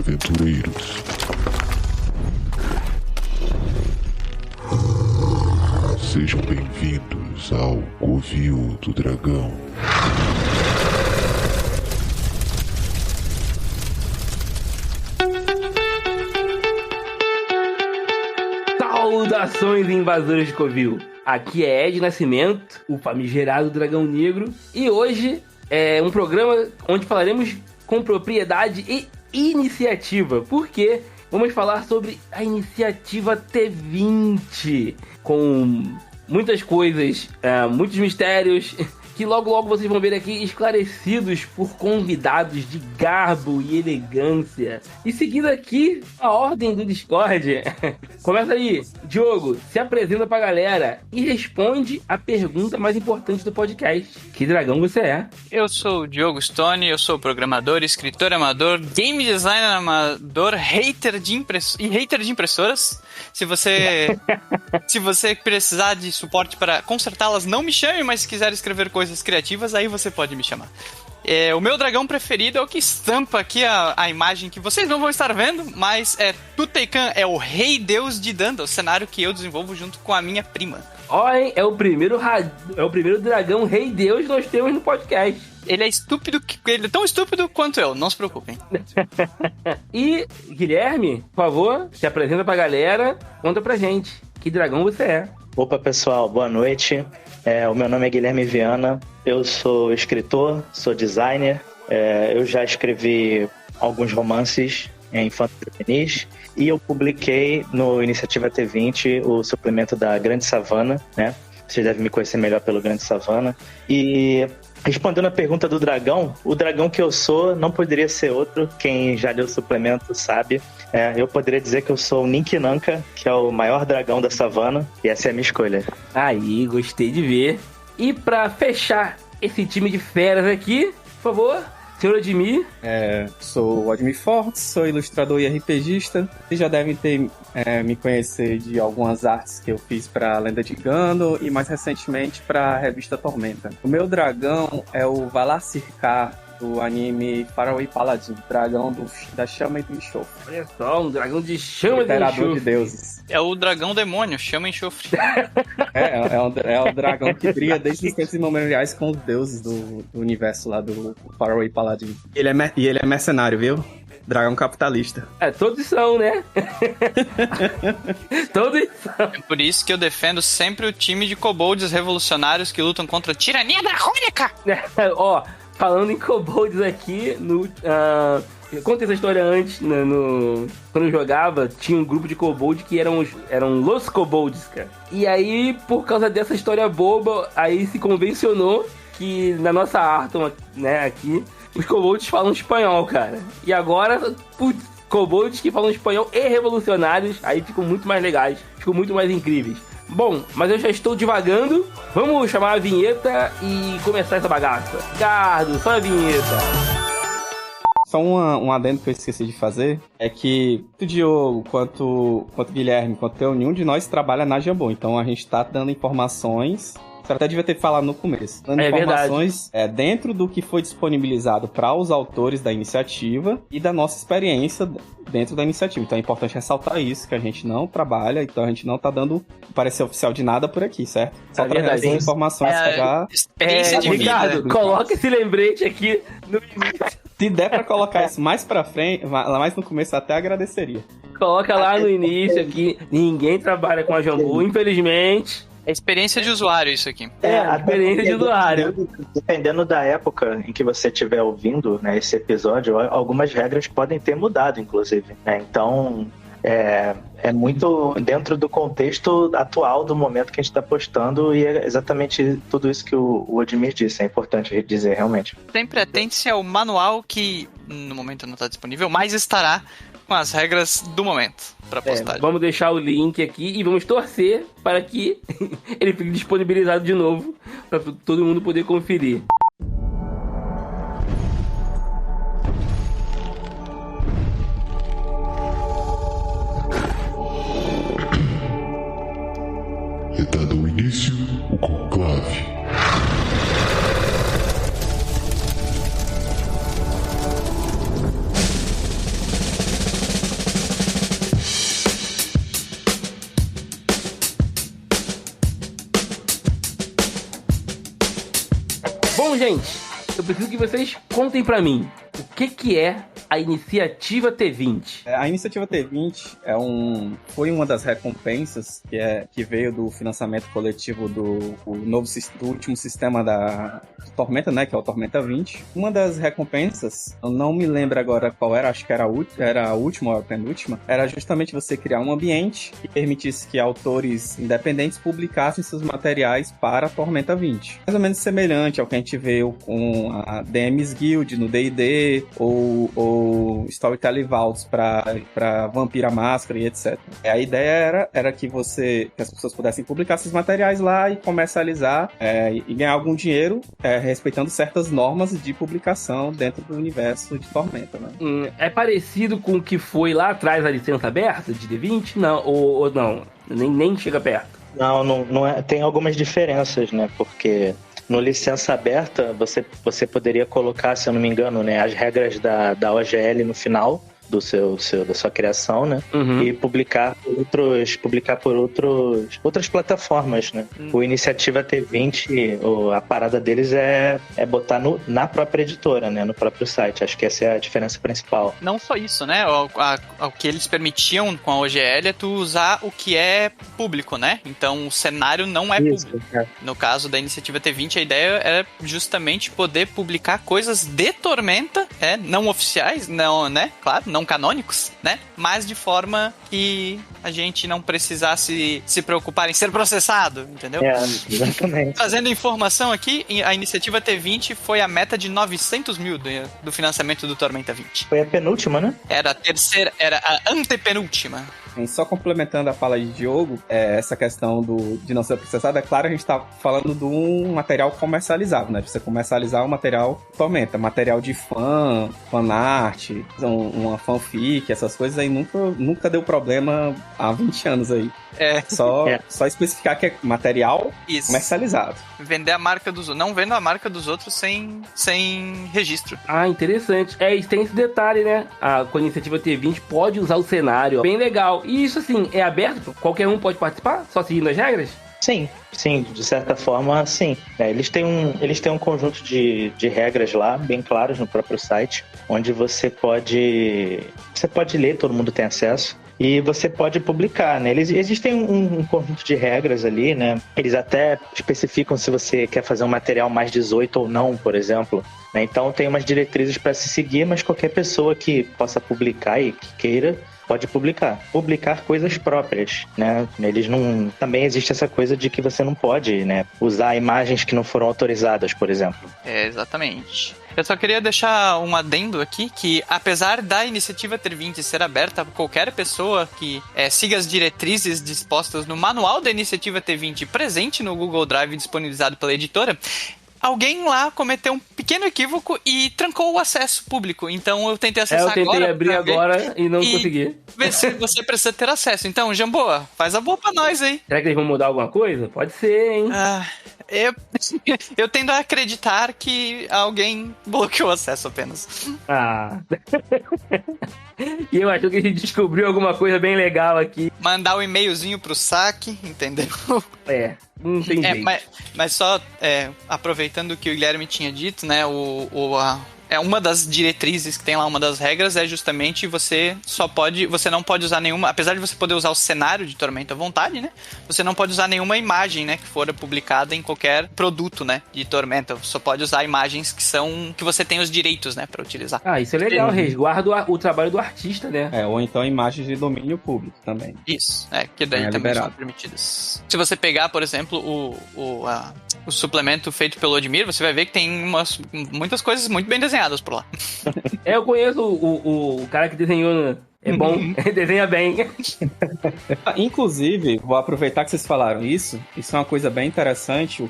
aventureiros. Sejam bem-vindos ao Covil do Dragão. Saudações, invasores de Covil! Aqui é Ed Nascimento, o famigerado Dragão Negro, e hoje é um programa onde falaremos com propriedade e iniciativa, porque vamos falar sobre a iniciativa T20, com muitas coisas, muitos mistérios, que logo vocês vão ver aqui esclarecidos por convidados de garbo e elegância. E seguindo aqui a ordem do Discord, começa aí, Diogo, se apresenta pra galera e responde a pergunta mais importante do podcast. Que dragão você é? Eu sou o Diogo Stone, eu sou programador, escritor amador, game designer amador, hater de impressoras. Se você precisar de suporte para consertá-las, não me chame, mas se quiser escrever coisas criativas, aí você pode me chamar. O meu dragão preferido é o que estampa aqui a imagem que vocês não vão estar vendo, mas Tuteikan é o rei deus de Danda, o cenário que eu desenvolvo junto com a minha prima. Olha, é o primeiro dragão rei deus que nós temos no podcast. Ele é tão estúpido quanto eu, não se preocupem. E, Guilherme, por favor, se apresenta pra galera, conta pra gente, que dragão você é? Opa, pessoal, boa noite. O meu nome é Guilherme Viana, eu sou escritor, sou designer, eu já escrevi alguns romances em infantos juvenis e eu publiquei no Iniciativa T20 o suplemento da Grande Savana, né? Vocês devem me conhecer melhor pelo Grande Savana. E respondendo a pergunta do dragão, o dragão que eu sou não poderia ser outro, quem já leu o suplemento sabe. Eu poderia dizer que eu sou o Ninkinanka, que é o maior dragão da savana, e essa é a minha escolha. Aí, gostei de ver. E pra fechar esse time de feras aqui, por favor, senhor Admir. Sou o Admir Fortes, sou ilustrador e RPGista. Vocês já devem ter me conhecer de algumas artes que eu fiz pra Lenda de Gandalf e mais recentemente pra revista Tormenta. O meu dragão é o Valar Sirkar, do anime Faraway Paladin, dragão da chama e do enxofre. Olha só, um dragão de chama e do enxofre. De deuses. É o dragão demônio, chama e enxofre. É o dragão que brilha desde os tempos imemoriais com os deuses do universo lá do Faraway Paladin. Ele é mercenário, viu? Dragão capitalista. Todos são, né? Todos são. É por isso que eu defendo sempre o time de kobolds revolucionários que lutam contra a tirania dracônica. Falando em kobolds aqui, eu contei essa história antes, né, quando eu jogava, tinha um grupo de kobolds que eram Los Kobolds, cara. E aí, por causa dessa história boba, aí se convencionou que na nossa Arton, né, aqui, os kobolds falam espanhol, cara. E agora, kobolds que falam espanhol e revolucionários, aí ficam muito mais legais, ficam muito mais incríveis. Bom, mas eu já estou divagando. Vamos chamar a vinheta e começar essa bagaça. Ricardo, só a vinheta. Só um adendo que eu esqueci de fazer é que tanto o Diogo quanto o Guilherme, quanto eu, nenhum de nós trabalha na Jambô. Então a gente tá dando informações. Você até devia ter falado no começo. Dando informações dentro do que foi disponibilizado para os autores da iniciativa e da nossa experiência dentro da iniciativa. Então é importante ressaltar isso, que a gente não trabalha, então a gente não tá dando parecer oficial de nada por aqui, certo? Só trazendo essas informações já... Experiência de vida. Ricardo, coloca esse lembrete aqui no início. Se der pra colocar isso mais pra frente, mais no começo, até agradeceria. Coloca lá no início aqui. Ninguém trabalha com a Jambô, infelizmente. É experiência de usuário isso aqui. A experiência de usuário. Dependendo da época em que você estiver ouvindo, né, esse episódio, algumas regras podem ter mudado, inclusive. Né? Então, é muito dentro do contexto atual do momento que a gente está postando, e é exatamente tudo isso que o Admir disse. É importante dizer, realmente. Sempre atente-se ao manual que, no momento não está disponível, mas estará com as regras do momento para postagem. Vamos deixar o link aqui e vamos torcer para que ele fique disponibilizado de novo para todo mundo poder conferir. É dado o início o conclave. Bom, gente, eu preciso que vocês contem pra mim o que é a Iniciativa T20. A Iniciativa T20 foi uma das recompensas que veio do financiamento coletivo do último sistema do Tormenta, né, que é o Tormenta 20. Uma das recompensas, eu não me lembro agora qual era, acho que era a última ou a penúltima, era justamente você criar um ambiente que permitisse que autores independentes publicassem seus materiais para a Tormenta 20. Mais ou menos semelhante ao que a gente vê com a DMs Guild no D&D, ou Storytelling Vaults para Vampira Máscara e etc. A ideia era que as pessoas pudessem publicar esses materiais lá e comercializar e ganhar algum dinheiro respeitando certas normas de publicação dentro do universo de Tormenta, né? É parecido com o que foi lá atrás a licença aberta de D20? Não, ou não? Nem chega perto. Não é, tem algumas diferenças, né? Porque no licença aberta, você poderia colocar, se eu não me engano, né, as regras da OGL no final da sua criação, né? Uhum. E publicar por outras plataformas, né? O Iniciativa T20, a parada deles é botar na própria editora, né? No próprio site. Acho que essa é a diferença principal. Não só isso, né? O que eles permitiam com a OGL é tu usar o que é público, né? Então o cenário não é público. É. No caso da Iniciativa T20, a ideia era justamente poder publicar coisas de Tormenta, não oficiais, não, né? Claro, não canônicos, né? Mas de forma que a gente não precisasse se preocupar em ser processado, entendeu? Exatamente. Trazendo informação aqui, a Iniciativa T20 foi a meta de 900 mil do financiamento do Tormenta 20. Foi a penúltima, né? Era a terceira, era a antepenúltima. Só complementando a fala de Diogo, essa questão de não ser processado, é claro, a gente tá falando de um material comercializável, né? Você comercializar o material Tormenta, material de fanart, uma fanfic, essas coisas aí nunca deu problema há 20 anos aí. Só especificar que é material comercializado. Vender a marca dos outros. Não vendo a marca dos outros sem registro. Ah, interessante. E tem esse detalhe, né? Com a Iniciativa T20 pode usar o cenário. Bem legal. E isso, assim, é aberto? Qualquer um pode participar? Só seguindo as regras? Sim, de certa forma, sim. Eles têm um conjunto de regras lá, bem claras no próprio site, onde você pode ler, todo mundo tem acesso. E você pode publicar, né? Existem um conjunto de regras ali, né? Eles até especificam se você quer fazer um material mais 18 ou não, por exemplo. Né? Então tem umas diretrizes para se seguir, mas qualquer pessoa que possa publicar e que queira pode publicar coisas próprias, né? Também existe essa coisa de que você não pode, né, usar imagens que não foram autorizadas, por exemplo. Exatamente. Eu só queria deixar um adendo aqui, que apesar da Iniciativa T20 ser aberta a qualquer pessoa que siga as diretrizes dispostas no manual da Iniciativa T20 presente no Google Drive disponibilizado pela editora, alguém lá cometeu um pequeno equívoco e trancou o acesso público. Então eu tentei acessar agora. Eu tentei abrir agora e não consegui. Ver se você precisa ter acesso. Então, Jamboa, faz a boa pra nós aí. Será que eles vão mudar alguma coisa? Pode ser, hein? Eu tendo a acreditar que alguém bloqueou o acesso apenas. E eu acho que a gente descobriu alguma coisa bem legal aqui. Mandar um e-mailzinho pro saque, entendeu? Não tem jeito. Mas só aproveitando o que o Guilherme tinha dito, né? Uma das diretrizes que tem lá, uma das regras é justamente você não pode usar nenhuma, apesar de você poder usar o cenário de Tormenta à vontade, né? Você não pode usar nenhuma imagem, né, que for publicada em qualquer produto, né, de Tormenta. Você só pode usar imagens que você tem os direitos, né, para utilizar. Isso é legal, resguarda o trabalho do artista, né? Ou então imagens de domínio público também. Isso, que daí também são permitidas. Se você pegar, por exemplo, o suplemento feito pelo Odmir, você vai ver que tem muitas coisas muito bem desenhadas por lá. Eu conheço o cara que desenhou, né? É bom, desenha bem. Inclusive, vou aproveitar que vocês falaram isso é uma coisa bem interessante,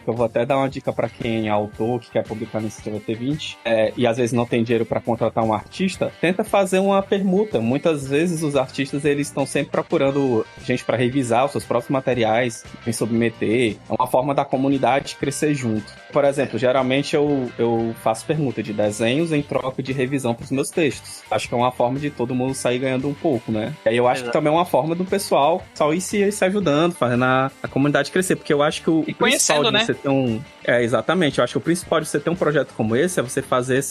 eu vou até dar uma dica pra quem é autor, que quer publicar no Iniciativa T20, e às vezes não tem dinheiro pra contratar um artista, tenta fazer uma permuta. Muitas vezes os artistas, eles estão sempre procurando gente pra revisar os seus próprios materiais, em submeter, é uma forma da comunidade crescer junto. Por exemplo, geralmente eu faço permuta de desenhos em troca de revisão pros meus textos. Acho que é uma forma de todo mundo possam sair ganhando um pouco, né? E aí eu acho que também é uma forma do pessoal só ir se ajudando, fazendo a comunidade crescer, porque eu acho que o principal de você ter exatamente, eu acho que o principal de você ter um projeto como esse é você fazer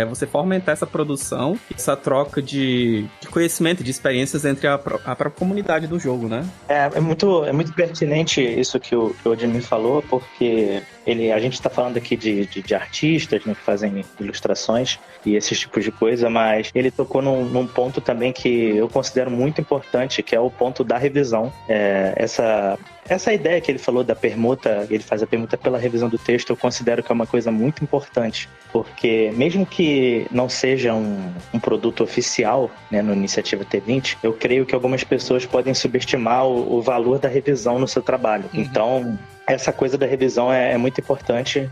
você fomentar essa produção, essa troca de conhecimento, de experiências entre a própria comunidade do jogo, né? É muito pertinente isso que o Odin falou, porque a gente está falando aqui de artistas, né, que fazem ilustrações e esses tipos de coisa, mas ele tocou num ponto também que eu considero muito importante, que é o ponto da revisão. Essa ideia que ele falou da permuta, ele faz a permuta pela revisão do texto, eu considero que é uma coisa muito importante, porque mesmo que não seja um produto oficial, né, no Iniciativa T20, eu creio que algumas pessoas podem subestimar o valor da revisão no seu trabalho. Então, essa coisa da revisão é muito importante.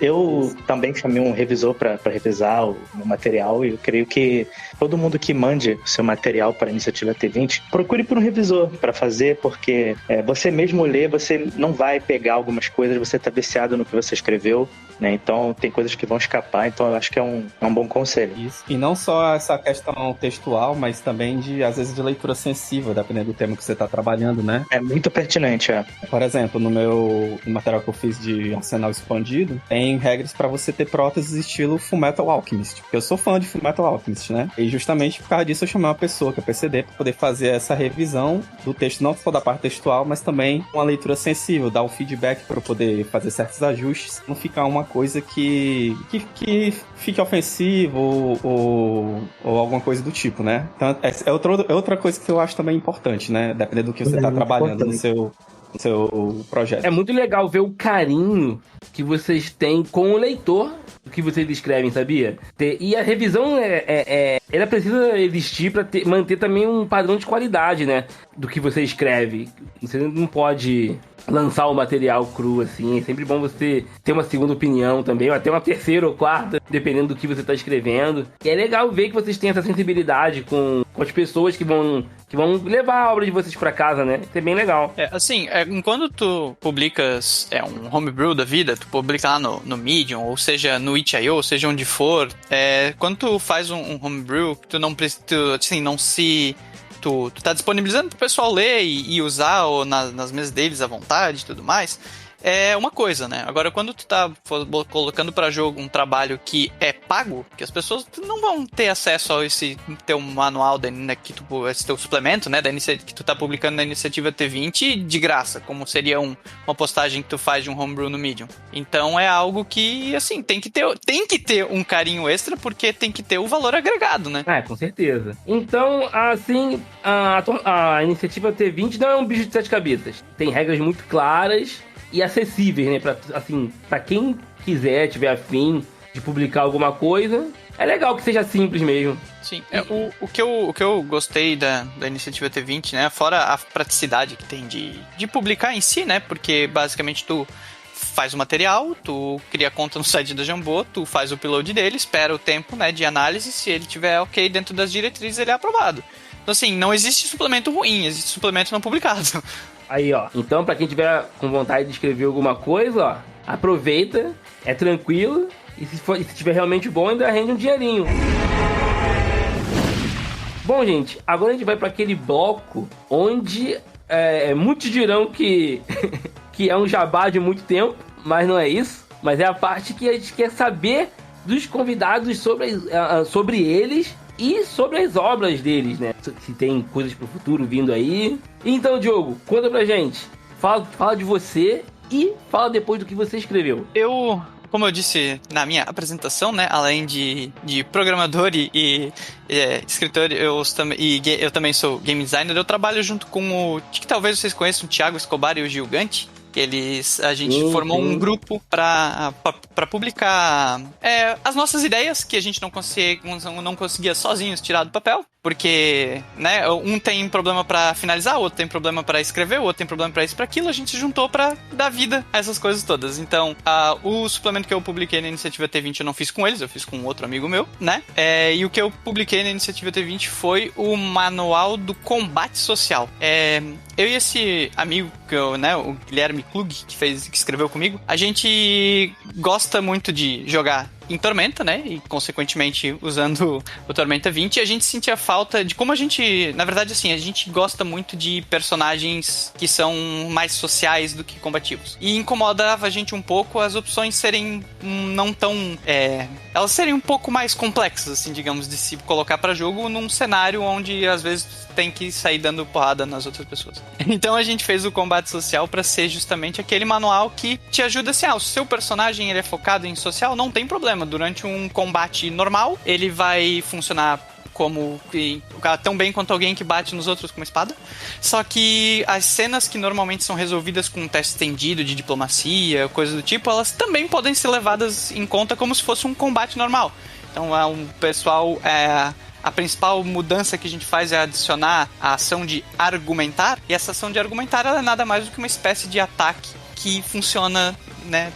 Eu também chamei um revisor para revisar o meu material, e eu creio que todo mundo que mande o seu material para a Iniciativa T20, procure por um revisor para fazer, porque você mesmo ler, você não vai pegar algumas coisas, você está viciado no que você escreveu, né? Então tem coisas que vão escapar, então eu acho que é um bom conselho. Isso. E não só essa questão textual, mas também às vezes de leitura sensível, dependendo do tema que você está trabalhando, né? É muito pertinente, Por exemplo, no material que eu fiz de Arsenal Expandido, tem regras para você ter próteses estilo Fullmetal Alchemist. Eu sou fã de Fullmetal Alchemist, né? E justamente por causa disso eu chamei uma pessoa, que é o PCD, para poder fazer essa revisão do texto, não só da parte textual, mas também uma leitura sensível, dar um feedback para eu poder fazer certos ajustes, não ficar uma coisa que fique ofensivo ou alguma coisa do tipo, né? Então é outra coisa que eu acho também importante, né? Dependendo do que você está trabalhando no seu projeto. É muito legal ver o carinho que vocês têm com o leitor do que vocês escrevem, sabia? E a revisão ela precisa existir para manter também um padrão de qualidade, né? Do que você escreve. Você não pode lançar o material cru, assim. É sempre bom você ter uma segunda opinião também, ou até uma terceira ou quarta, dependendo do que você está escrevendo. E é legal ver que vocês têm essa sensibilidade com as pessoas que vão levar a obra de vocês pra casa, né? Isso é bem legal. Quando tu publicas um homebrew da vida, tu publica lá no Medium, ou seja, no itch.io, ou seja, onde for, quando tu faz um homebrew, tu não precisa, tu tá disponibilizando pro pessoal ler e usar nas mesas deles à vontade e tudo mais, é uma coisa, né? Agora, quando tu tá colocando pra jogo um trabalho que é pago, que as pessoas não vão ter acesso a esse teu manual, esse teu suplemento, né, que tu tá publicando na Iniciativa T20 de graça, como seria uma postagem que tu faz de um homebrew no Medium. Então é algo que, assim, tem que ter um carinho extra, porque tem que ter o valor agregado, né? Com certeza. Então, assim, a Iniciativa T20 não é um bicho de sete cabeças. Tem regras muito claras e acessíveis, né? Pra quem tiver afim de publicar alguma coisa, é legal que seja simples mesmo. Sim, o que eu gostei da Iniciativa T20, né? Fora a praticidade que tem de publicar em si, né? Porque basicamente tu faz o material, tu cria conta no site da Jambô, tu faz o upload dele, espera o tempo, né, de análise, se ele tiver ok dentro das diretrizes, ele é aprovado. Então, assim, não existe suplemento ruim, existe suplemento não publicado. Aí, ó. Então, pra quem tiver com vontade de escrever alguma coisa, ó, aproveita, é tranquilo, e se tiver realmente bom, ainda rende um dinheirinho. Bom, gente, agora a gente vai pra aquele bloco onde muitos dirão que é um jabá de muito tempo, mas não é isso. Mas é a parte que a gente quer saber dos convidados sobre eles e sobre as obras deles, né? Se tem coisas pro futuro vindo aí. Então, Diogo, conta pra gente. Fala de você e fala depois do que você escreveu. Como eu disse na minha apresentação, né, além de programador e escritor, eu também sou game designer. Eu trabalho junto com o que talvez vocês conheçam, o Thiago Escobar e o Gigante. A gente formou um grupo para publicar as nossas ideias, que a gente não conseguia sozinhos tirar do papel, porque, né, um tem problema para finalizar, o outro tem problema para escrever, o outro tem problema para isso, para aquilo. A gente se juntou para dar vida a essas coisas todas. Então, o suplemento que eu publiquei na Iniciativa T20 eu não fiz com eles, eu fiz com outro amigo meu, né? E o que eu publiquei na Iniciativa T20 foi o Manual do Combate Social. Eu e esse amigo, o Guilherme Klug, que escreveu comigo, a gente gosta muito de jogar em Tormenta, né? E, consequentemente, usando o Tormenta 20. E a gente sentia falta de como a gente... Na verdade, assim, a gente gosta muito de personagens que são mais sociais do que combativos. E incomodava a gente um pouco as opções serem não tão... elas serem um pouco mais complexas, assim, digamos, de se colocar pra jogo num cenário onde, às vezes, tem que sair dando porrada nas outras pessoas. Então a gente fez o combate social pra ser justamente aquele manual que te ajuda assim, o seu personagem ele é focado em social, não tem problema. Durante um combate normal, ele vai funcionar como tão bem quanto alguém que bate nos outros com uma espada. Só que as cenas que normalmente são resolvidas com um teste estendido de diplomacia, coisa do tipo, elas também podem ser levadas em conta como se fosse um combate normal. Então a principal mudança que a gente faz é adicionar a ação de argumentar, e essa ação de argumentar ela é nada mais do que uma espécie de ataque que funciona, né,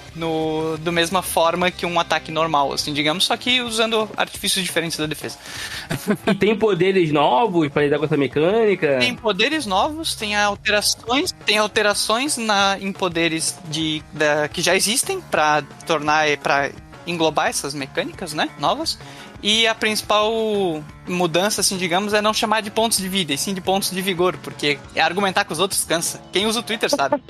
da mesma forma que um ataque normal, assim, digamos, só que usando artifícios diferentes da defesa. E tem poderes novos pra lidar com essa mecânica? Tem poderes novos, tem alterações em poderes que já existem pra englobar essas mecânicas, né, novas. E a principal mudança, assim, digamos, é não chamar de pontos de vida, e sim de pontos de vigor, porque argumentar com os outros cansa. Quem usa o Twitter sabe.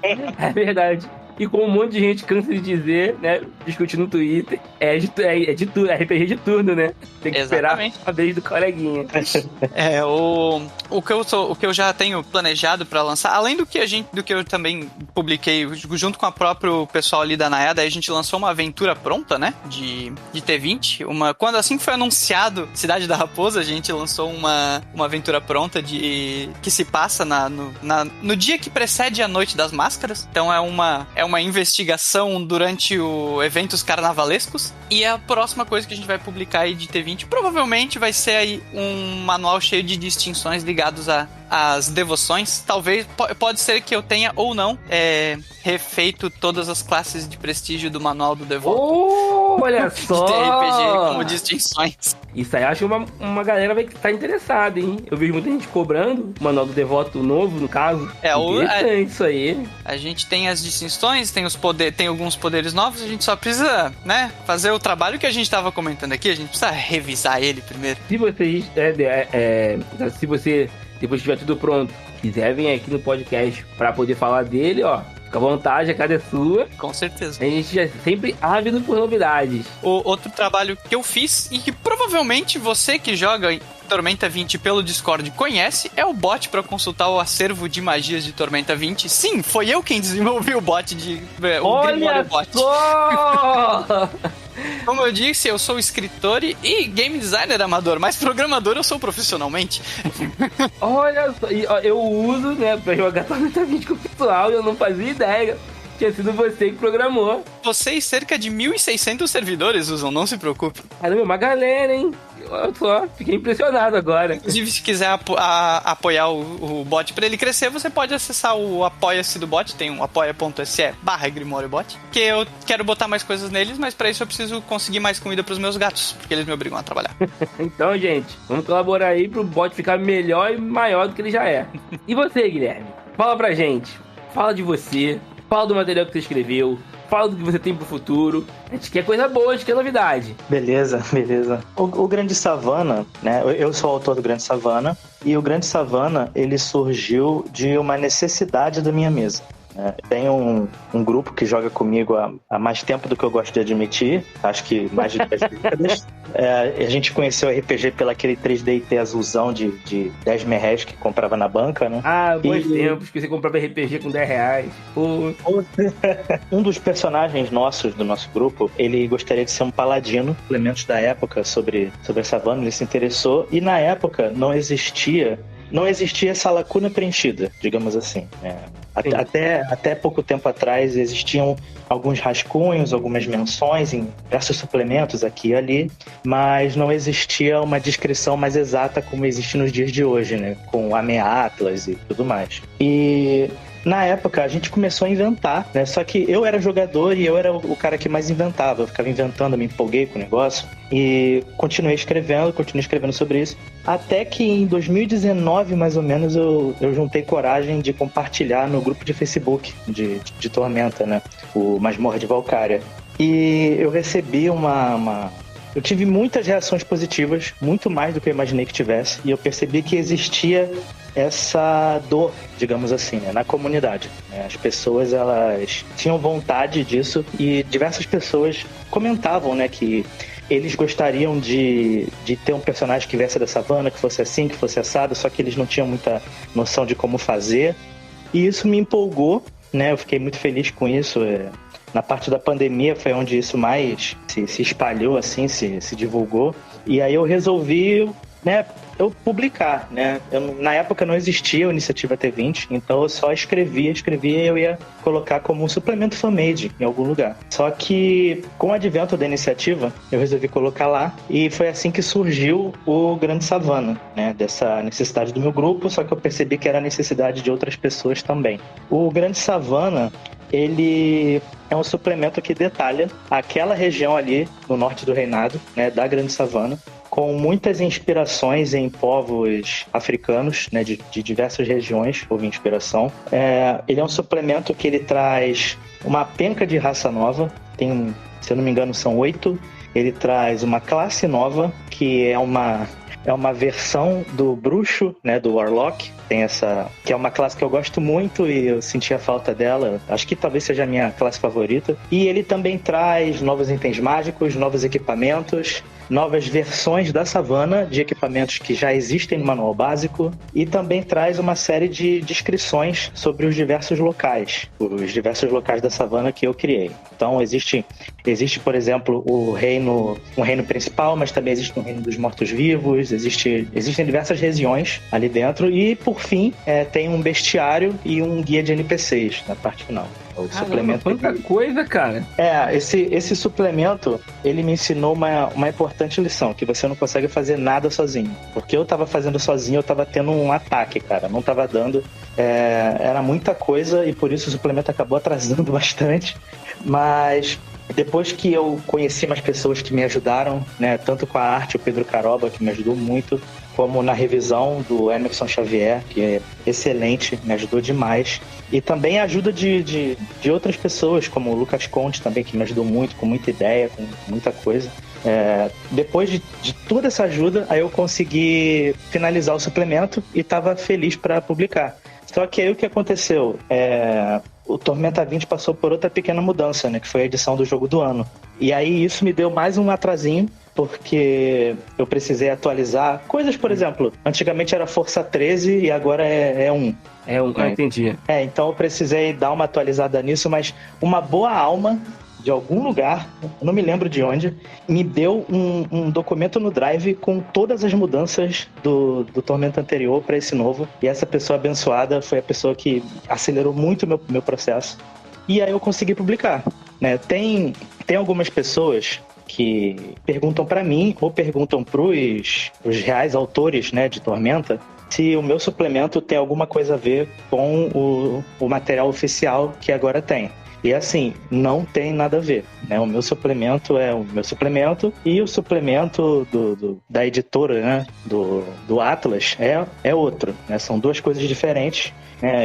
É verdade. E como um monte de gente cansa de dizer, né, discutir no Twitter, é RPG de turno, né? Tem que Exatamente. Esperar a vez do coleguinha. O que eu já tenho planejado pra lançar, além do que eu também publiquei junto com a próprio pessoal ali da Nayada, a gente lançou uma aventura pronta, né, de T20, quando assim que foi anunciado Cidade da Raposa, a gente lançou uma aventura pronta que se passa no dia que precede a Noite das Máscaras. Então é uma investigação durante eventos carnavalescos. E a próxima coisa que a gente vai publicar aí de T20 provavelmente vai ser aí um manual cheio de distinções ligados às devoções. Talvez, pode ser que eu tenha ou não refeito todas as classes de prestígio do manual do Devoto. Olha só! De RPG como distinções. Isso aí, acho que uma galera vai estar interessada, hein? Eu vejo muita gente cobrando o manual do Devoto novo, no caso. Interessante isso aí. A gente tem as distinções, tem alguns poderes novos, a gente só precisa, né, fazer o trabalho que a gente estava comentando aqui, a gente precisa revisar ele primeiro. Se vocês, depois que tiver tudo pronto, quiser vir aqui no podcast para poder falar dele, ó, fica à vontade, a casa é sua. Com certeza. A gente é sempre ávido por novidades. Outro trabalho que eu fiz e que provavelmente você que joga Tormenta 20 pelo Discord conhece é o bot para consultar o acervo de magias de Tormenta 20. Sim, foi eu quem desenvolvi o bot Olha só! Como eu disse, eu sou escritor e game designer amador, mas programador eu sou profissionalmente. Olha só, eu uso, né, pra jogar Tormenta 20 com o pessoal e eu não fazia ideia. Tinha sido você que programou. Você e cerca de 1.600 servidores usam, não se preocupe. Caramba, uma galera, hein? Olha só, fiquei impressionado agora. Inclusive, se quiser apoiar o bot pra ele crescer, você pode acessar o Apoia-se do bot, tem um apoia.se/GrimórioBot, que eu quero botar mais coisas neles, mas pra isso eu preciso conseguir mais comida pros meus gatos, porque eles me obrigam a trabalhar. Então, gente, vamos colaborar aí pro bot ficar melhor e maior do que ele já é. E você, Guilherme? Fala pra gente. Fala de você. Fala do material que você escreveu. Fala do que você tem pro futuro. A gente quer coisa boa, a gente quer novidade. Beleza. O Grande Savana, né? Eu sou o autor do Grande Savana. E o Grande Savana, ele surgiu de uma necessidade da minha mesa. Tem um grupo que joga comigo há mais tempo do que eu gosto de admitir, acho que mais de 10 décadas. A gente conheceu o RPG pelo aquele 3D&T azulzão de 10 merréis que comprava na banca, né? Ah, bons tempos que você comprava RPG com 10 reais. Pô. Um dos personagens nossos, do nosso grupo, ele gostaria de ser um paladino. Elementos da época sobre a savana, ele se interessou. E na época não existia essa lacuna preenchida, digamos assim. Até pouco tempo atrás existiam alguns rascunhos, algumas menções em diversos suplementos aqui e ali, mas não existia uma descrição mais exata como existe nos dias de hoje, né? Com Ame-Atlas e tudo mais. E na época a gente começou a inventar, né? Só que eu era jogador e eu era o cara que mais inventava. Eu ficava inventando, me empolguei com o negócio e continuei escrevendo sobre isso. Até que em 2019, mais ou menos, eu juntei coragem de compartilhar no grupo de Facebook de Tormenta, né? O Masmorra de Valkyria. e eu recebi Eu tive muitas reações positivas, muito mais do que eu imaginei que tivesse, e eu percebi que existia essa dor, digamos assim, né, na comunidade. As pessoas, elas tinham vontade disso, e diversas pessoas comentavam, né, que eles gostariam de ter um personagem que viesse da savana, que fosse assim, que fosse assado, só que eles não tinham muita noção de como fazer. E isso me empolgou, né? Eu fiquei muito feliz com isso. Na parte da pandemia foi onde isso mais se espalhou, assim, se divulgou. E aí eu resolvi, né, eu publicar, né? Na época não existia a Iniciativa T20, então eu só escrevia e eu ia colocar como um suplemento fan-made em algum lugar. Só que com o advento da iniciativa, eu resolvi colocar lá, e foi assim que surgiu o Grande Savana, né? Dessa necessidade do meu grupo, só que eu percebi que era a necessidade de outras pessoas também. O Grande Savana, ele é um suplemento que detalha aquela região ali no norte do reinado, né, da Grande Savana, com muitas inspirações em povos africanos, né, de diversas regiões, houve inspiração. Ele é um suplemento que ele traz uma penca de raça nova, se eu não me engano são 8, ele traz uma classe nova, que é uma versão do bruxo, né, do Warlock. Tem essa, que é uma classe que eu gosto muito e eu sentia falta dela. Acho que talvez seja a minha classe favorita. E ele também traz novos itens mágicos, novos equipamentos, novas versões da savana de equipamentos que já existem no manual básico, e também traz uma série de descrições sobre os diversos locais da savana que eu criei. Então existe, por exemplo, um reino principal, mas também existe um reino dos mortos-vivos, existem diversas regiões ali dentro, e por fim tem um bestiário e um guia de NPCs na parte final. O suplemento. Quanta coisa, cara. Esse suplemento, ele me ensinou uma importante lição, que você não consegue fazer nada sozinho. Porque eu tava fazendo sozinho, eu tava tendo um ataque, cara. Não tava dando. Era muita coisa, e por isso o suplemento acabou atrasando bastante. Mas depois que eu conheci mais pessoas que me ajudaram, né, tanto com a arte, o Pedro Caroba, que me ajudou muito, como na revisão do Emerson Xavier, que é excelente, me ajudou demais. E também a ajuda de outras pessoas, como o Lucas Conte também, que me ajudou muito, com muita ideia, com muita coisa. Depois de toda essa ajuda, aí eu consegui finalizar o suplemento e estava feliz para publicar. Só que aí o que aconteceu? O Tormenta 20 passou por outra pequena mudança, né, que foi a edição do jogo do ano. E aí isso me deu mais um atrasinho, porque eu precisei atualizar coisas, por exemplo, antigamente era Força 13 e agora é 1. Entendi. Então eu precisei dar uma atualizada nisso, mas uma boa alma de algum lugar, eu não me lembro de onde, me deu um documento no Drive com todas as mudanças do Tormenta anterior para esse novo, e essa pessoa abençoada foi a pessoa que acelerou muito o meu processo, e aí eu consegui publicar, né? Tem algumas pessoas que perguntam para mim ou perguntam pros reais autores, né, de Tormenta, se o meu suplemento tem alguma coisa a ver com o material oficial que agora tem. E assim, não tem nada a ver, né? O meu suplemento é o meu suplemento, e o suplemento da editora, né, do Atlas é outro, né? São duas coisas diferentes.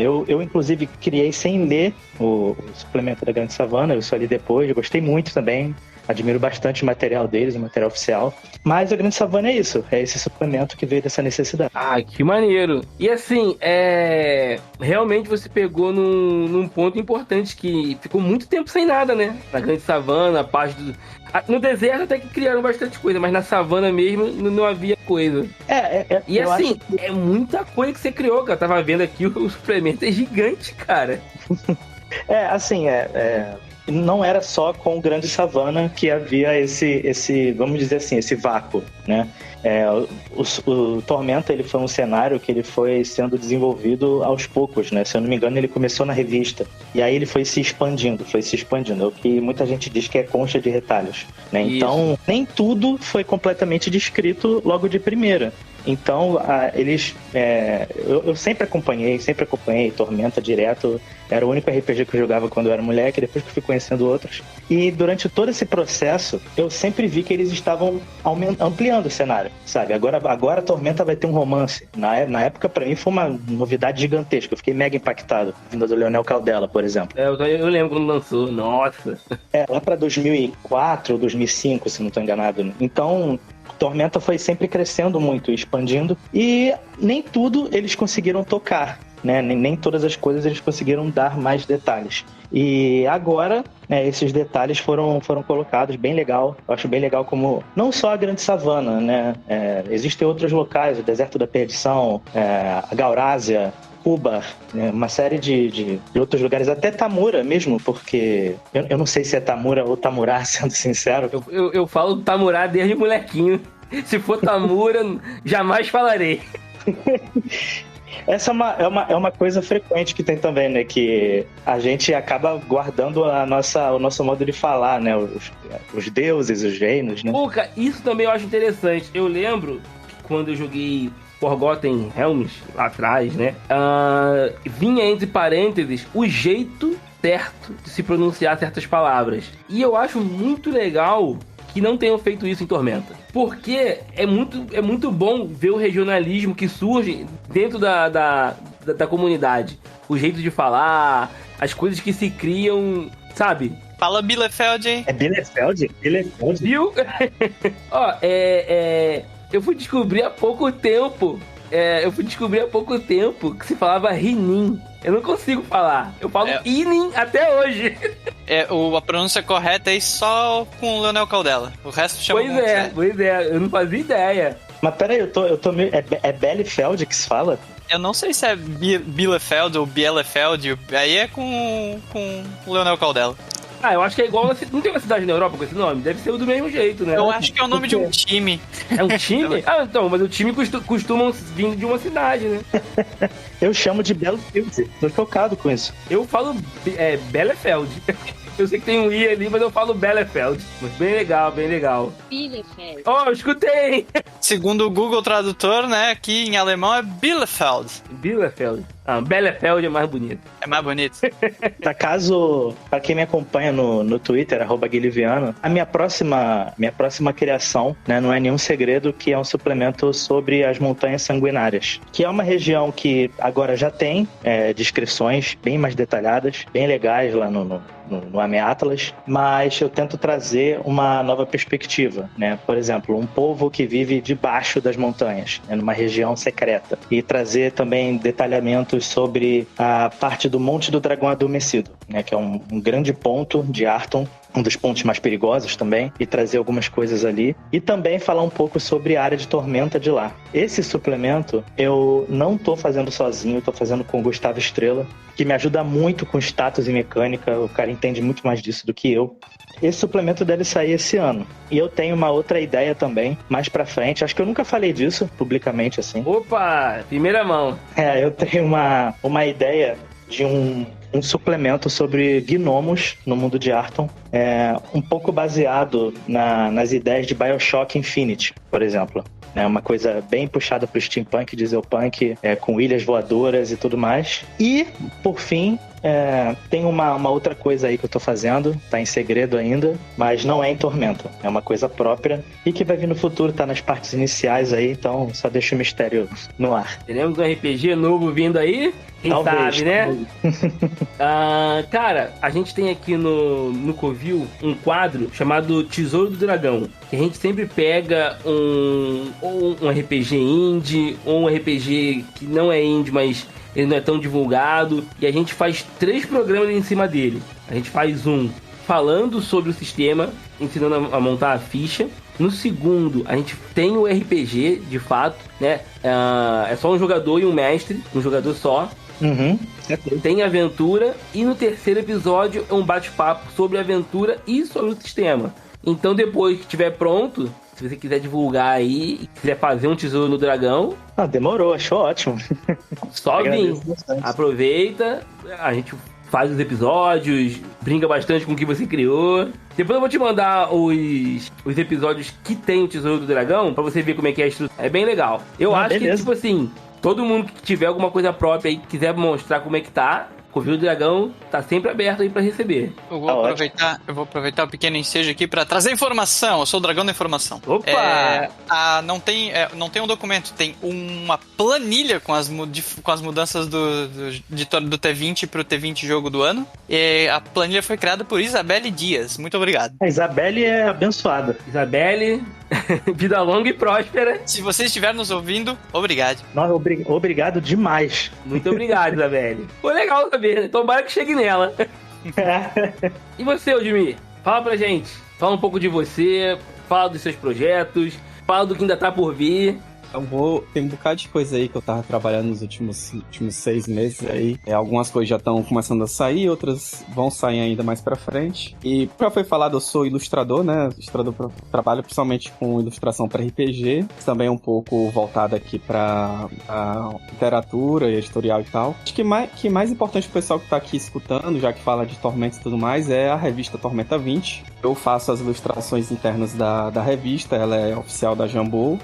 Eu inclusive criei sem ler o suplemento da Grande Savana, eu só li depois, eu gostei muito também. Admiro bastante o material deles, o material oficial. Mas a Grande Savana é isso. É esse suplemento que veio dessa necessidade. Ah, que maneiro. E assim, realmente você pegou num ponto importante, que ficou muito tempo sem nada, né? Na Grande Savana, a parte do... No deserto até que criaram bastante coisa, mas na savana mesmo não havia coisa. E assim, é muita coisa que você criou, cara. Eu tava vendo aqui, o suplemento é gigante, cara. Não era só com o Grande Savana que havia esse, vamos dizer assim, esse vácuo, né? O Tormenta, ele foi um cenário que ele foi sendo desenvolvido aos poucos, né? Se eu não me engano, ele começou na revista, e aí ele foi se expandindo. É o que muita gente diz que é concha de retalhos, né? Então, nem tudo foi completamente descrito logo de primeira. Então, eles... eu sempre acompanhei Tormenta direto. Era o único RPG que eu jogava quando eu era moleque, depois que eu fui conhecendo outros. E durante todo esse processo, eu sempre vi que eles estavam ampliando o cenário, sabe? Agora a Tormenta vai ter um romance. Na época, pra mim, foi uma novidade gigantesca. Eu fiquei mega impactado, vindo do Leonel Caldela, por exemplo. Eu lembro quando lançou, nossa. Lá pra 2004 ou 2005, se não tô enganado. Então... Tormenta foi sempre crescendo muito, expandindo, e nem tudo eles conseguiram tocar, né? Nem todas as coisas eles conseguiram dar mais detalhes. E agora, esses detalhes foram colocados, bem legal. Eu acho bem legal como, não só a Grande Savana, né? Existem outros locais, o Deserto da Perdição, a Gaurásia, Cuba, uma série de outros lugares, até Tamura mesmo, porque eu não sei se é Tamura ou Tamurá, sendo sincero. Eu falo Tamurá desde molequinho. Se for Tamura, jamais falarei. Essa é uma coisa frequente que tem também, né? Que a gente acaba guardando o nosso modo de falar, né? Os deuses, os reinos, né? Puca, isso também eu acho interessante. Eu lembro que quando eu joguei Forgotten Realms, lá atrás, né? Vinha entre parênteses o jeito certo de se pronunciar certas palavras. E eu acho muito legal que não tenham feito isso em Tormenta. Porque é muito bom ver o regionalismo que surge dentro da comunidade. O jeito de falar, as coisas que se criam, sabe? Fala Bielefeld, hein? É Bielefeld? Bielefeld? Viu? Eu fui descobrir há pouco tempo. Que se falava Rinin. Eu não consigo falar. Eu falo Inin até hoje. A pronúncia correta é só com o Leonel Caldela. O resto chama... Pois é. Eu não fazia ideia. Mas peraí, eu tô meio... É Bielefeld que se fala? Eu não sei se é Bielefeld ou Bielefeld. Aí é com o Leonel Caldela. Eu acho que é igual... Não tem uma cidade na Europa com esse nome? Deve ser do mesmo jeito, né? Eu acho que é o nome de um time. É um time? Então, mas o time costumam vir de uma cidade, né? Eu chamo de Bielefeld. Tô chocado com isso. Eu falo Bielefeld. Eu sei que tem um I ali, mas eu falo Bielefeld. Mas bem legal. Bielefeld. Eu escutei! Segundo o Google Tradutor, né, aqui em alemão é Bielefeld. Bielefeld. Bielefeld é mais bonito. É mais bonito. Pra quem me acompanha no Twitter, @guiliviano, a minha próxima criação, né, não é nenhum segredo, que é um suplemento sobre as Montanhas Sanguinárias, que é uma região que agora já tem descrições bem mais detalhadas, bem legais lá no Ameatlas, mas eu tento trazer uma nova perspectiva, né? Por exemplo, um povo que vive debaixo das montanhas, né, numa região secreta, e trazer também detalhamentos sobre a parte do Monte do Dragão Adormecido, né, que é um grande ponto de Arton, um dos pontos mais perigosos também, e trazer algumas coisas ali. E também falar um pouco sobre a área de tormenta de lá. Esse suplemento eu não tô fazendo sozinho, tô fazendo com o Gustavo Estrela, que me ajuda muito com status e mecânica. O cara entende muito mais disso do que eu. Esse suplemento deve sair esse ano. E eu tenho uma outra ideia também, mais pra frente. Acho que eu nunca falei disso publicamente, assim. Opa! Primeira mão. Eu tenho uma ideia de um suplemento sobre gnomos no mundo de Arton, um pouco baseado nas ideias de BioShock Infinite, por exemplo. É uma coisa bem puxada pro steampunk, dieselpunk, com ilhas voadoras e tudo mais. E, por fim, tem uma outra coisa aí que eu tô fazendo, tá em segredo ainda, mas não é em Tormenta, é uma coisa própria e que vai vir no futuro, tá nas partes iniciais aí, então só deixa o mistério no ar. Teremos um RPG novo vindo aí? Quem Talvez, sabe, né? Cara, a gente tem aqui no Covil um quadro chamado Tesouro do Dragão, que a gente sempre pega um RPG indie, ou um RPG que não é indie, mas ele não é tão divulgado, e a gente faz 3 programas em cima dele. A gente faz um falando sobre o sistema, ensinando a montar a ficha. No segundo, a gente tem o RPG, de fato, né? É só um jogador e um mestre, um jogador só. Uhum. Tem aventura. E no terceiro episódio é um bate-papo sobre a aventura e sobre o sistema. Então depois que estiver pronto, se você quiser divulgar aí e quiser fazer um tesouro no dragão, demorou, achou ótimo. só vir. Aproveita, a gente faz os episódios, brinca bastante com o que você criou. Depois eu vou te mandar os episódios que tem o Tesouro do Dragão, pra você ver como é que é a estrutura. É bem legal. Eu acho beleza. que, tipo assim, todo mundo que tiver alguma coisa própria aí, que quiser mostrar como é que tá, Covil do Dragão tá sempre aberto aí pra receber. Eu Tá vou aproveitar o pequeno ensejo aqui pra trazer informação. Eu sou o dragão da informação. Opa! Não tem um documento, tem uma planilha com as mudanças do T20 pro T20 jogo do ano. E a planilha foi criada por Isabelle Dias. Muito obrigado. A Isabelle é abençoada. Isabelle, vida longa e próspera. Se você estiver nos ouvindo, obrigado. Nossa, obrigado demais. Muito obrigado, Isabelle. Foi legal saber, né? Tomara que chegue nela. E você, Odmir? Fala pra gente. Fala um pouco de você, fala dos seus projetos, fala do que ainda tá por vir. Tem um bocado de coisa aí que eu tava trabalhando nos últimos 6 meses aí. Algumas coisas já estão começando a sair, outras vão sair ainda mais pra frente. E, como foi falado, eu sou ilustrador, né? Trabalho principalmente com ilustração pra RPG. Também um pouco voltado aqui pra literatura e editorial e tal. Acho que mais importante pro pessoal que tá aqui escutando, já que fala de Tormenta e tudo mais, é a revista Tormenta 20. Eu faço as ilustrações internas da revista, ela é oficial da Jambô.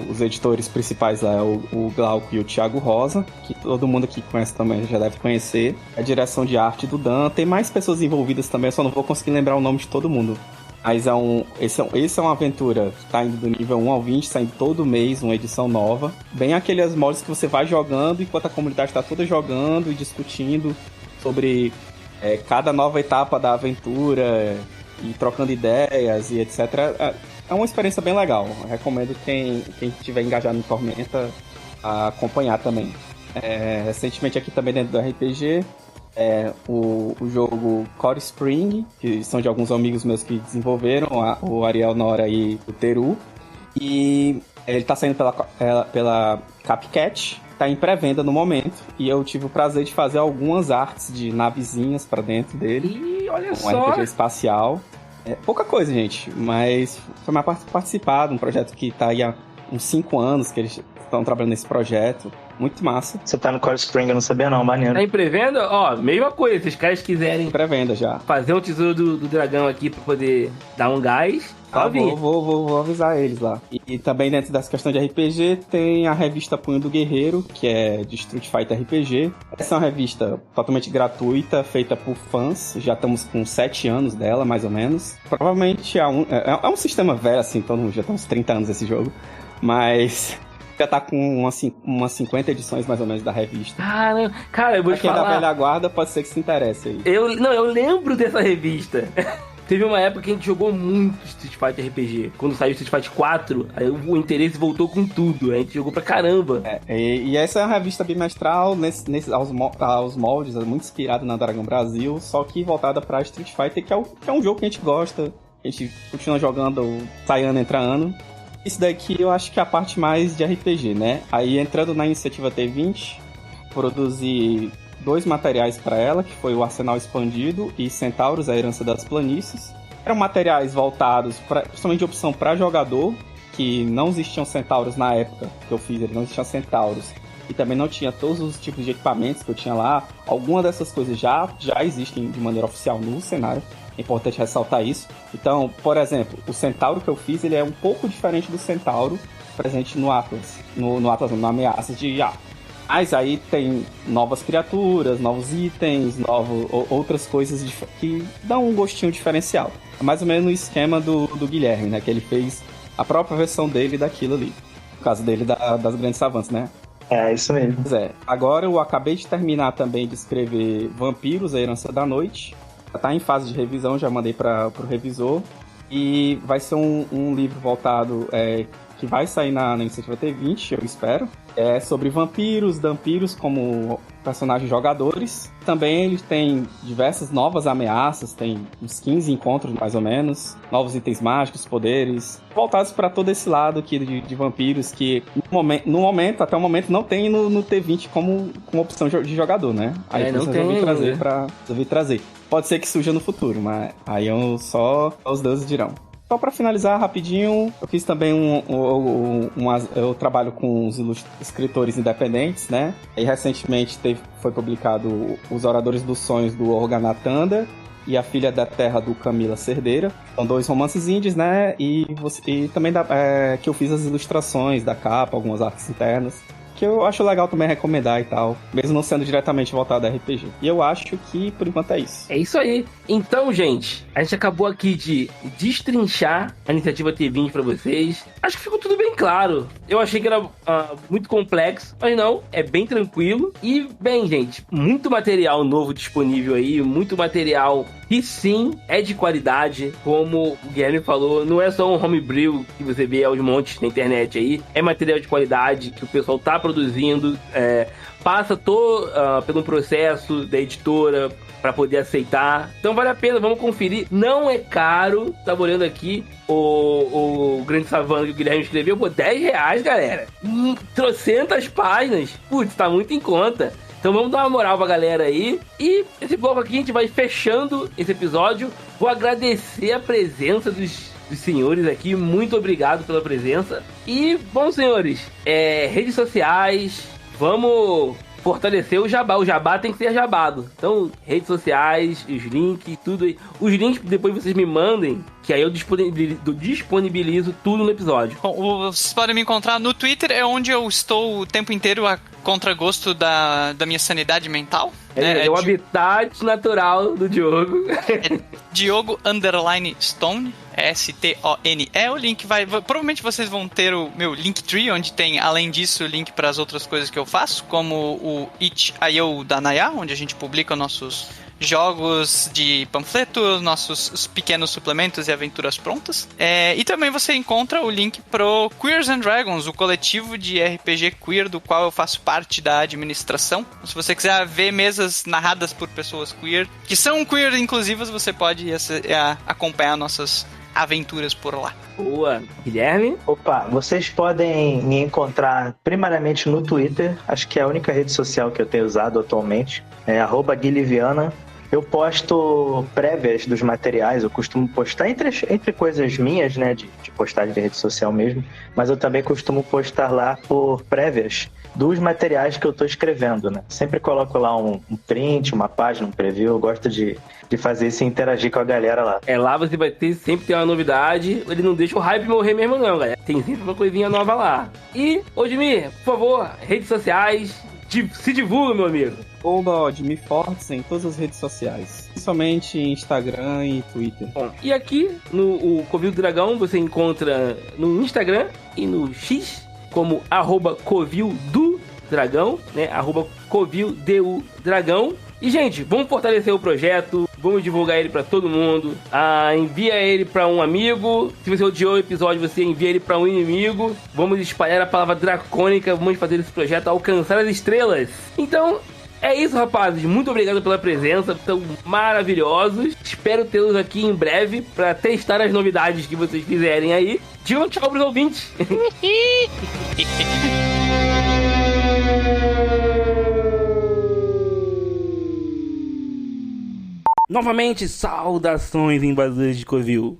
Os editores principais lá é o Glauco e o Thiago Rosa, que todo mundo aqui conhece também, já deve conhecer. A direção de arte do Dan, tem mais pessoas envolvidas também, eu só não vou conseguir lembrar o nome de todo mundo. Mas esse é uma aventura que tá indo do nível 1 ao 20, saindo todo mês uma edição nova. Bem aqueles modos que você vai jogando enquanto a comunidade tá toda jogando e discutindo sobre cada nova etapa da aventura e trocando ideias e etc. É uma experiência bem legal. Eu recomendo quem estiver engajado em Tormenta a acompanhar também. Recentemente aqui também dentro do RPG o jogo Core Spring, que são de alguns amigos meus que desenvolveram, o Ariel Nora e o Teru. E ele tá saindo pela Capcat, tá em pré-venda no momento. E eu tive o prazer de fazer algumas artes de navezinhas pra dentro dele. Ih, olha um só! RPG espacial. Pouca coisa, gente, mas foi mais participado, um projeto que tá aí há uns 5 anos que eles estão trabalhando nesse projeto. Muito massa. Você tá no Core Spring, eu não sabia não, maneiro. Tá em pré-venda? Ó, mesma coisa, se os caras quiserem Pré-venda já. fazer um tesouro do dragão aqui pra poder dar um gás, só vir. Vou avisar eles lá. E também dentro dessa questão de RPG tem a revista Punho do Guerreiro, que é de Street Fighter RPG. Essa é uma revista totalmente gratuita, feita por fãs. Já estamos com 7 anos dela, mais ou menos. Provavelmente é um sistema velho, assim, então já tem uns 30 anos esse jogo. Mas já tá com umas 50 edições, mais ou menos, da revista. Caramba, cara, eu vou te Quem da falar. velha guarda pode ser que se interesse aí. Eu lembro dessa revista. Teve uma época que a gente jogou muito Street Fighter RPG. Quando saiu Street Fighter 4, aí o interesse voltou com tudo. A gente jogou pra caramba. E essa é uma revista bimestral aos moldes, muito inspirada na Dragon Brasil, só que voltada pra Street Fighter, que é um jogo que a gente gosta. A gente continua jogando, sai ano, entra ano. Isso daqui eu acho que é a parte mais de RPG, né? Aí entrando na iniciativa T20, produzi 2 materiais para ela, que foi o Arsenal Expandido e Centauros, a Herança das Planícies. Eram materiais voltados principalmente de opção para jogador, que não existiam centauros na época que eu fiz, não existiam centauros. E também não tinha todos os tipos de equipamentos que eu tinha lá. Algumas dessas coisas já existem de maneira oficial no cenário. É importante ressaltar isso. Então, por exemplo, o centauro que eu fiz, ele é um pouco diferente do centauro presente no Atlas. No Atlas, no Ameaças de IA. Mas aí tem novas criaturas, novos itens, outras coisas que dão um gostinho diferencial. É mais ou menos no esquema do Guilherme, né? Que ele fez a própria versão dele daquilo ali. No caso dele, das Grandes Savantes, né? É, isso mesmo. Pois é. Agora eu acabei de terminar também de escrever Vampiros, a Herança da Noite. Já tá em fase de revisão, já mandei pro revisor. E vai ser um livro voltado, que vai sair na iniciativa T20, eu espero. É sobre vampiros como personagens jogadores. Também eles têm diversas novas ameaças, tem uns 15 encontros mais ou menos, novos itens mágicos, poderes, voltados para todo esse lado aqui de vampiros que no momento, até o momento, não tem no T20 como opção de jogador, né? Aí não eu tem, resolvi trazer. Pode ser que surja no futuro, mas aí só os deuses dirão. Só pra finalizar rapidinho, eu fiz também eu trabalho com os escritores independentes, né? E recentemente foi publicado Os Oradores dos Sonhos, do Organatanda, e A Filha da Terra, do Camila Cerdeira. São 2 romances indies, né? E também que eu fiz as ilustrações da capa, algumas artes internas, que eu acho legal também recomendar e tal, mesmo não sendo diretamente voltado a RPG. E eu acho que, por enquanto, é isso. É isso aí. Então, gente, a gente acabou aqui de destrinchar a iniciativa T20 pra vocês. Acho que ficou tudo bem claro. Eu achei que era muito complexo, mas não, é bem tranquilo. E, bem, gente, muito material novo disponível aí, muito material que sim é de qualidade, como o Guilherme falou, não é só um homebrew que você vê aos montes na internet aí, é material de qualidade que o pessoal tá produzindo, passa pelo processo da editora para poder aceitar. Então vale a pena, vamos conferir. Não é caro, tava olhando aqui o Grande Savana que o Guilherme escreveu, pô, R$10, galera. 300 páginas. Putz, tá muito em conta. Então vamos dar uma moral pra galera aí. E esse bloco aqui a gente vai fechando esse episódio. Vou agradecer a presença dos senhores aqui. Muito obrigado pela presença. E, bom, senhores, redes sociais, vamos fortalecer o jabá. O jabá tem que ser jabado. Então, redes sociais, os links, tudo aí. Os links depois vocês me mandem, que aí eu disponibilizo tudo no episódio. Bom, vocês podem me encontrar no Twitter, é onde eu estou o tempo inteiro a contragosto da minha sanidade mental. É o habitat natural do Diogo. É Diogo_Stone, S-T-O-N. O link provavelmente vocês vão ter o meu Linktree, onde tem, além disso, o link para as outras coisas que eu faço, como o itch.io da Naya, onde a gente publica nossos jogos de panfleto, nossos pequenos suplementos e aventuras prontas. E também você encontra o link pro Queers and Dragons, o coletivo de RPG queer do qual eu faço parte da administração. Se você quiser ver mesas narradas por pessoas queer, que são queer inclusivas, você pode acompanhar nossas aventuras por lá. Boa. Guilherme? Opa, vocês podem me encontrar primariamente no Twitter, acho que é a única rede social que eu tenho usado atualmente, é @guiliviana. Eu posto prévias dos materiais, eu costumo postar entre coisas minhas, né, de postagem de rede social mesmo, mas eu também costumo postar lá por prévias dos materiais que eu tô escrevendo, né? Sempre coloco lá um print, uma página, um preview, eu gosto de fazer isso e interagir com a galera lá. Lá você vai sempre ter uma novidade, ele não deixa o hype morrer mesmo não, galera. Tem sempre uma coisinha nova lá. E, Odmir, por favor, redes sociais, se divulga, meu amigo. Odmir Fortes em todas as redes sociais, principalmente Instagram e Twitter. Bom, e aqui no Covil do Dragão você encontra no Instagram e no X como @Covil do Dragão, né? @CovilDuDragão. E, gente, vamos fortalecer o projeto, vamos divulgar ele pra todo mundo. Envia ele pra um amigo. Se você odiou o episódio, você envia ele pra um inimigo. Vamos espalhar a palavra dracônica, vamos fazer esse projeto alcançar as estrelas. Então, é isso, rapazes. Muito obrigado pela presença, estão maravilhosos. Espero tê-los aqui em breve pra testar as novidades que vocês fizerem aí. Digam tchau pros ouvintes. Novamente, saudações invasores de Covil.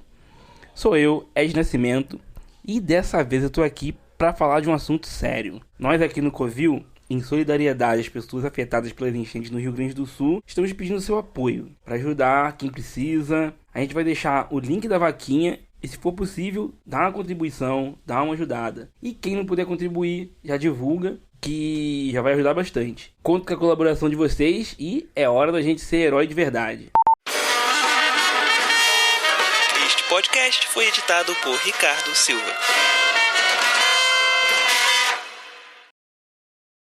Sou eu, Ed Nascimento, e dessa vez eu tô aqui pra falar de um assunto sério. Nós aqui no Covil, em solidariedade às pessoas afetadas pelas enchentes no Rio Grande do Sul, estamos pedindo seu apoio para ajudar quem precisa. A gente vai deixar o link da vaquinha e, se for possível, dá uma contribuição, dá uma ajudada. E quem não puder contribuir, já divulga, que já vai ajudar bastante. Conto com a colaboração de vocês e é hora da gente ser herói de verdade. Este podcast foi editado por Ricardo Silva.